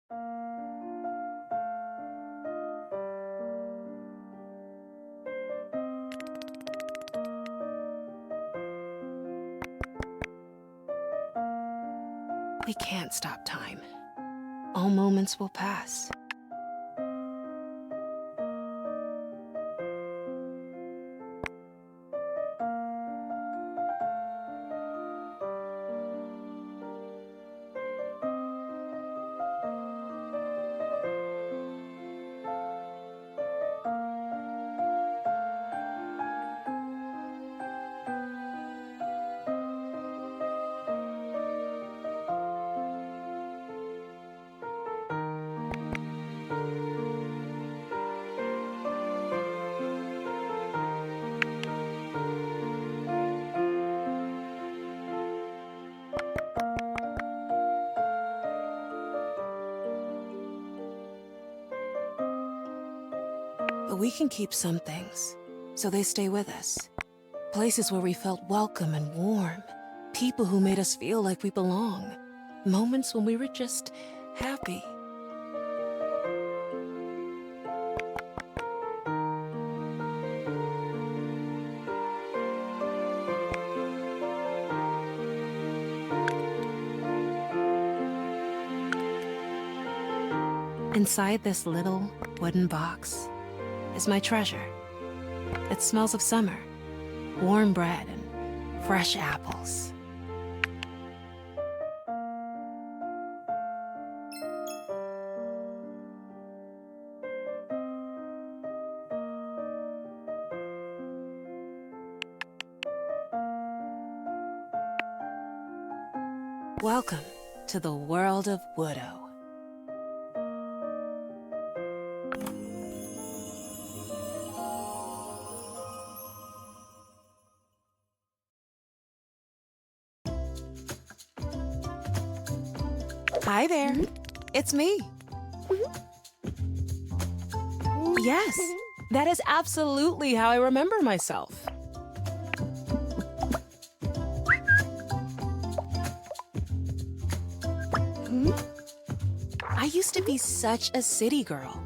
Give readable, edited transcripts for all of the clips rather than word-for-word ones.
We can't stop time. All moments will pass. But we can keep some things, so they stay with us. Places where we felt welcome and warm. People who made us feel like we belong. Moments when we were just happy. Inside this little wooden box is my treasure. It smells of summer, warm bread, and fresh apples. Welcome to the world of Woodo. Hi there. It's me. Yes, that is absolutely how I remember myself. I used to be such a city girl.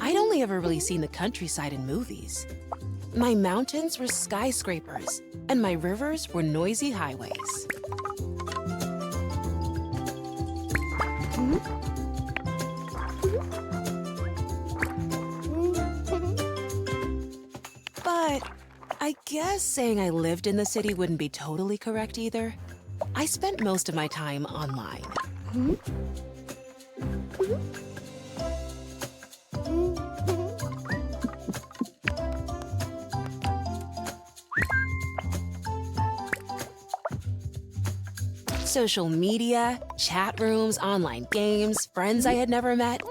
I'd only ever really seen the countryside in movies. My mountains were skyscrapers, and my rivers were noisy highways. But I guess saying I lived in the city wouldn't be totally correct either. I spent most of my time online. Social media, chat rooms, online games, friends I had never met.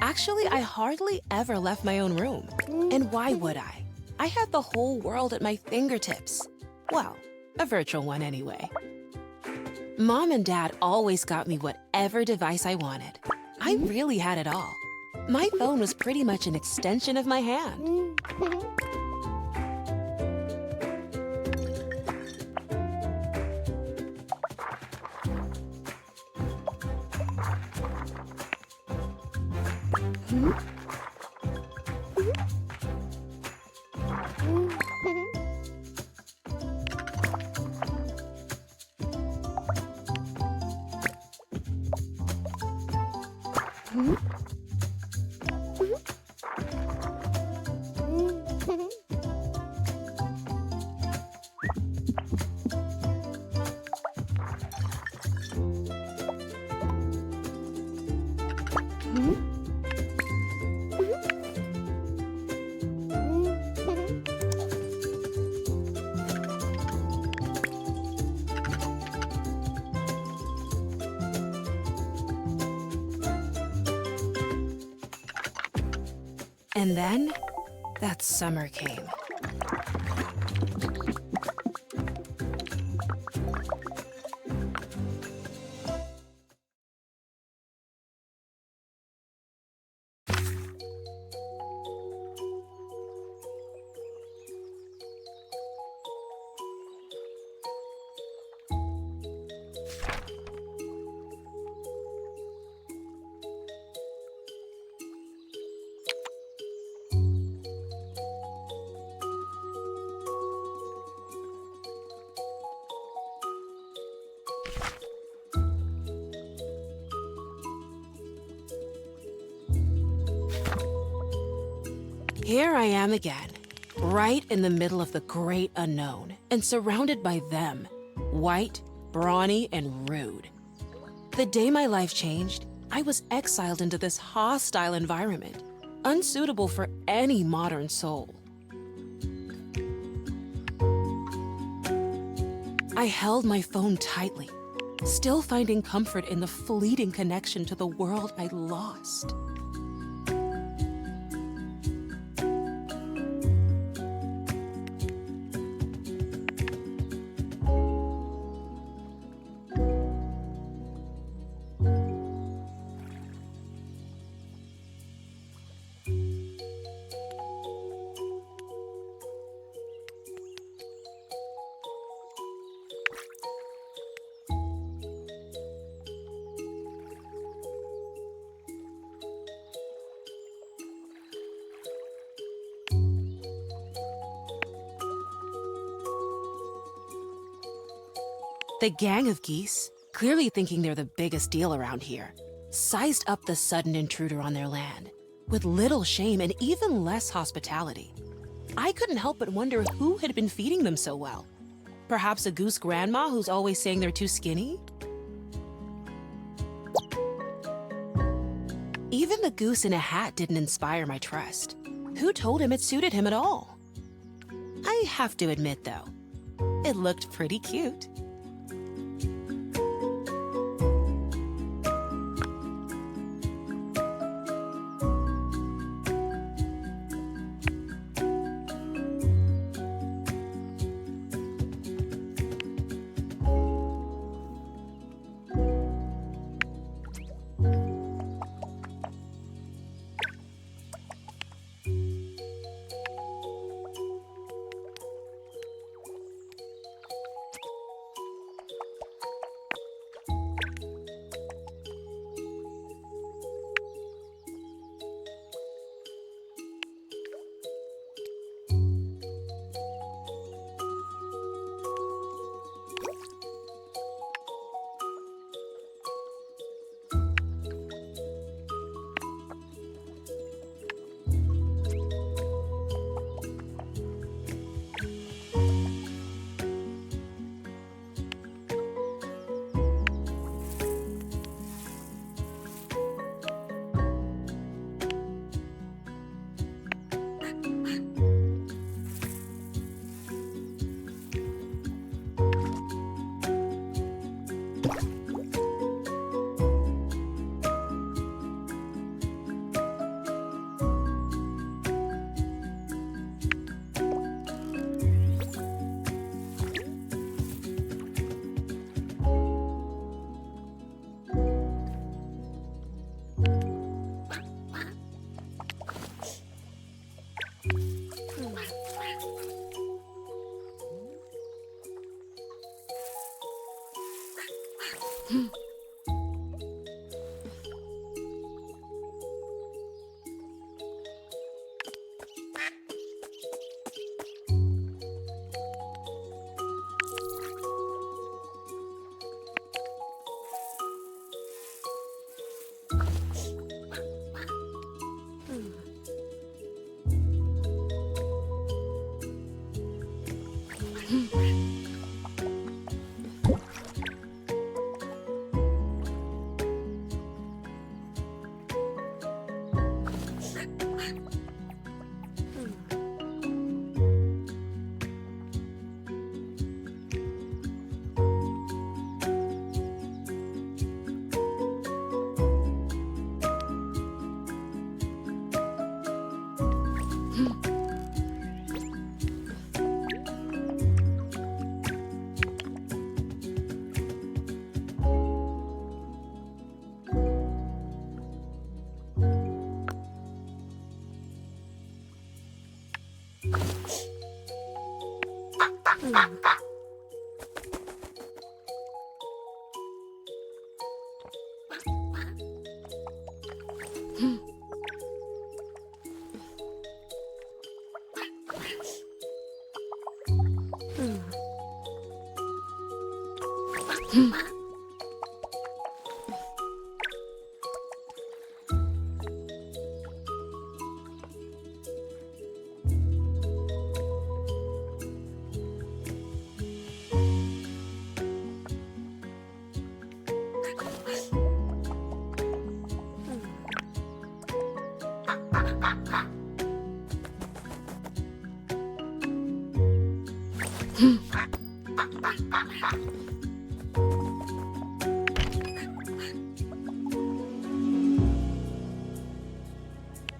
Actually, I hardly ever left my own room. And why would I? I had the whole world at my fingertips. Well, a virtual one anyway. Mom and Dad always got me whatever device I wanted. I really had it all. My phone was pretty much an extension of my hand. And then, that summer came. Here I am again, right in the middle of the great unknown, and surrounded by them, white, brawny, and rude. The day my life changed, I was exiled into this hostile environment, unsuitable for any modern soul. I held my phone tightly, still finding comfort in the fleeting connection to the world I lost. The gang of geese, clearly thinking they're the biggest deal around here, sized up the sudden intruder on their land, with little shame and even less hospitality. I couldn't help but wonder who had been feeding them so well. Perhaps a goose grandma who's always saying they're too skinny? Even the goose in a hat didn't inspire my trust. Who told him it suited him at all? I have to admit, though, it looked pretty cute.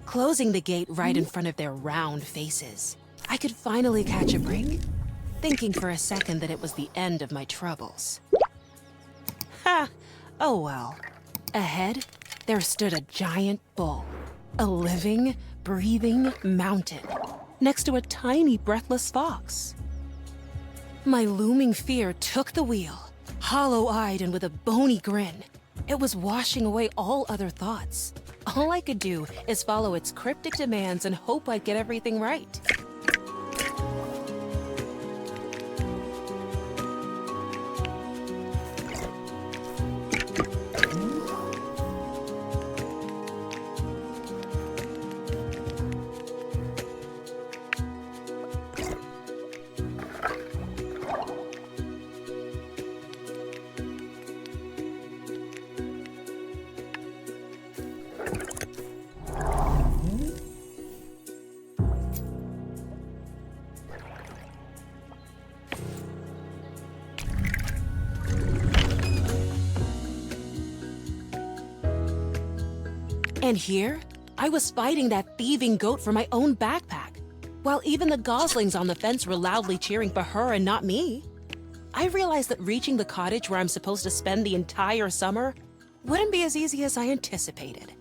Closing the gate right in front of their round faces, I could finally catch a break, thinking for a second that it was the end of my troubles. Ha! Oh well. Ahead, there stood a giant bull, a living, breathing mountain, next to a tiny, breathless fox. My looming fear took the wheel, hollow-eyed and with a bony grin. It was washing away all other thoughts. All I could do is follow its cryptic demands and hope I'd get everything right. And here, I was fighting that thieving goat for my own backpack, while even the goslings on the fence were loudly cheering for her and not me. I realized that reaching the cottage where I'm supposed to spend the entire summer wouldn't be as easy as I anticipated.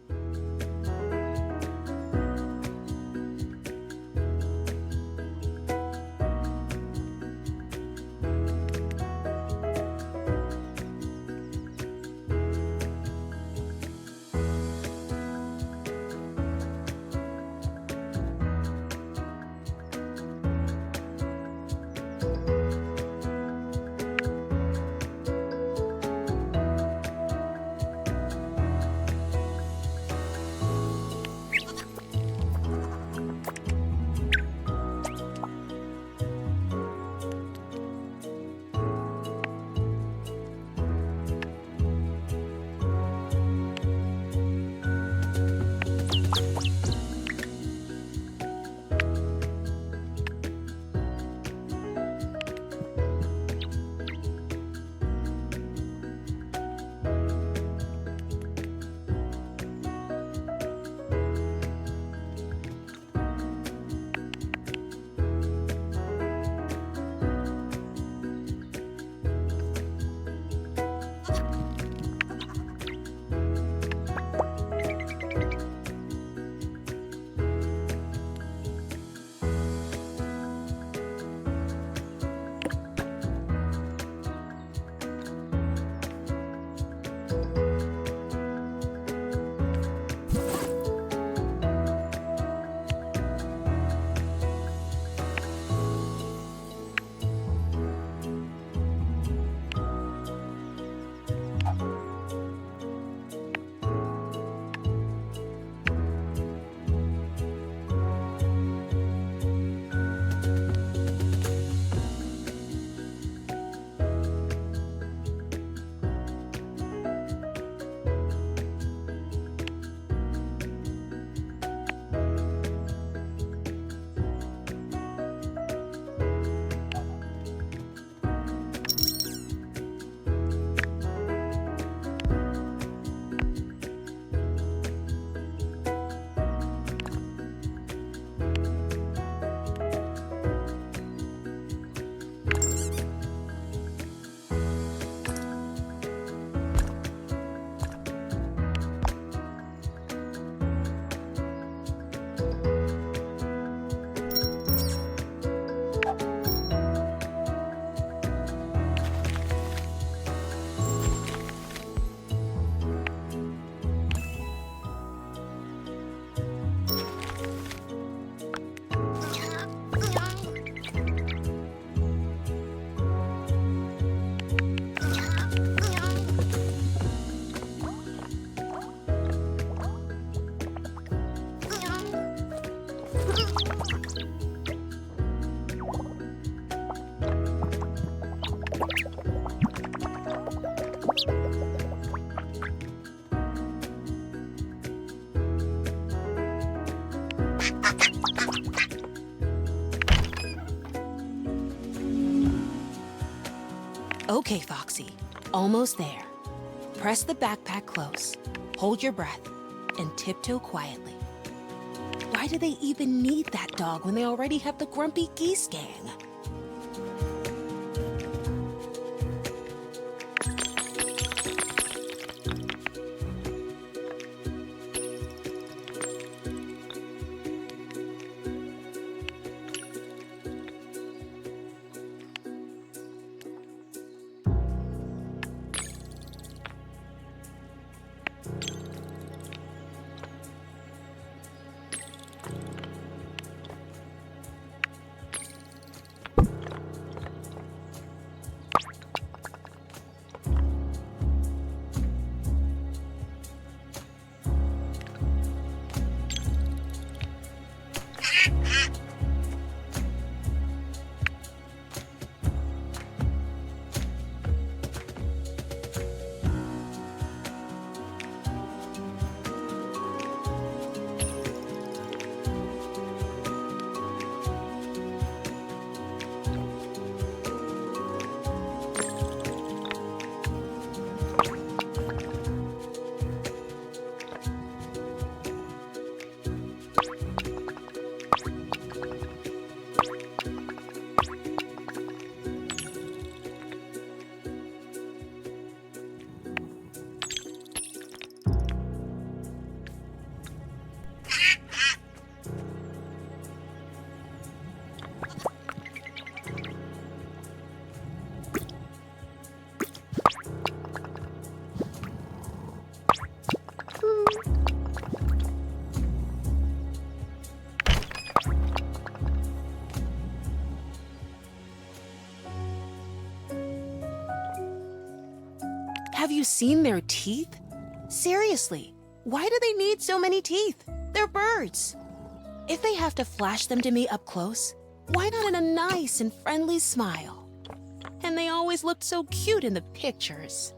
Okay, Foxy, almost there. Press the backpack close, hold your breath, and tiptoe quietly. Why do they even need that dog when they already have the grumpy geese gang? Have you seen their teeth? Seriously, why do they need so many teeth? They're birds. If they have to flash them to me up close, why not in a nice and friendly smile? And they always looked so cute in the pictures.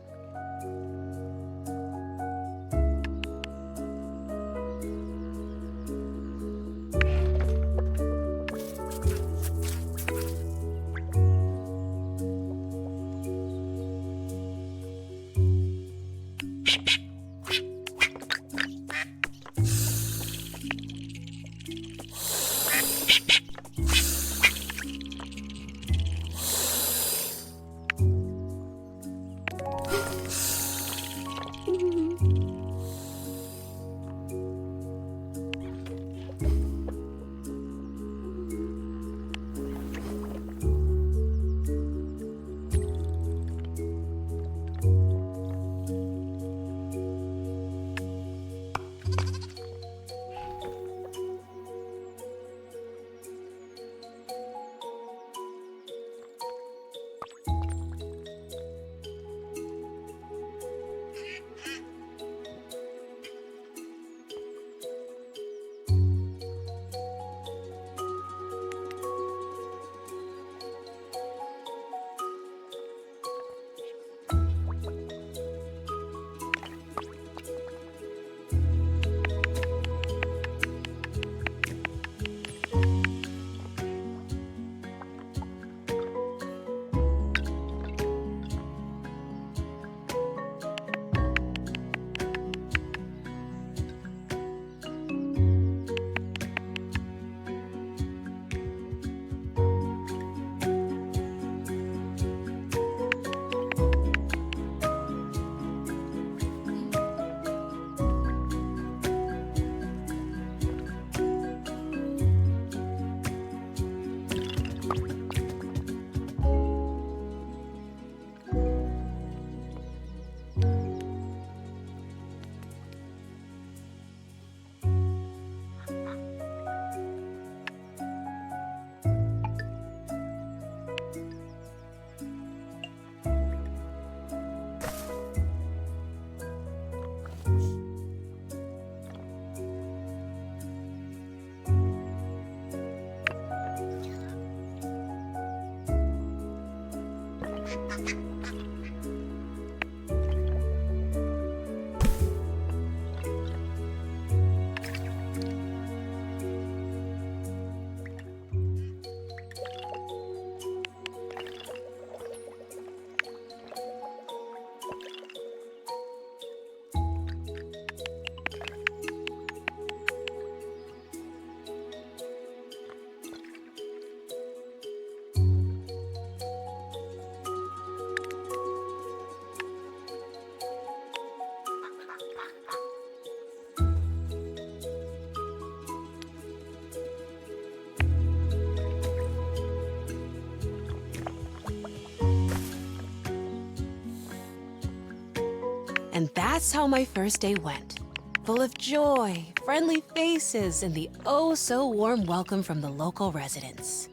And that's how my first day went. Full of joy, friendly faces, and the oh-so-warm welcome from the local residents.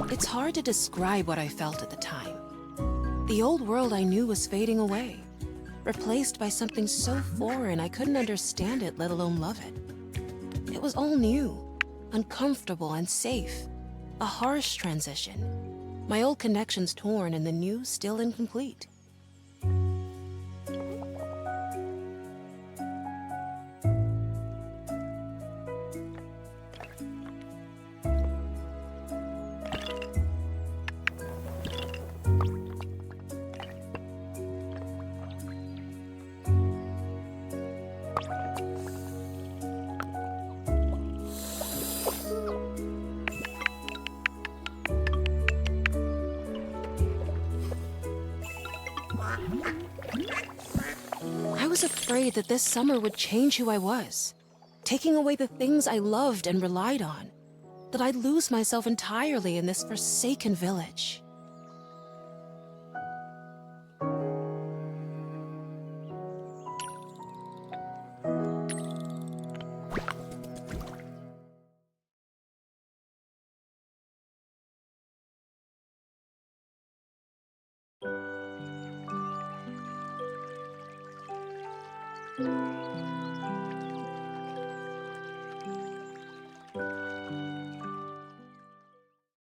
It's hard to describe what I felt at the time. The old world I knew was fading away, replaced by something so foreign I couldn't understand it, let alone love it. It was all new, uncomfortable and safe. A harsh transition. My old connections torn and the new still incomplete. I was afraid that this summer would change who I was, taking away the things I loved and relied on, that I'd lose myself entirely in this forsaken village.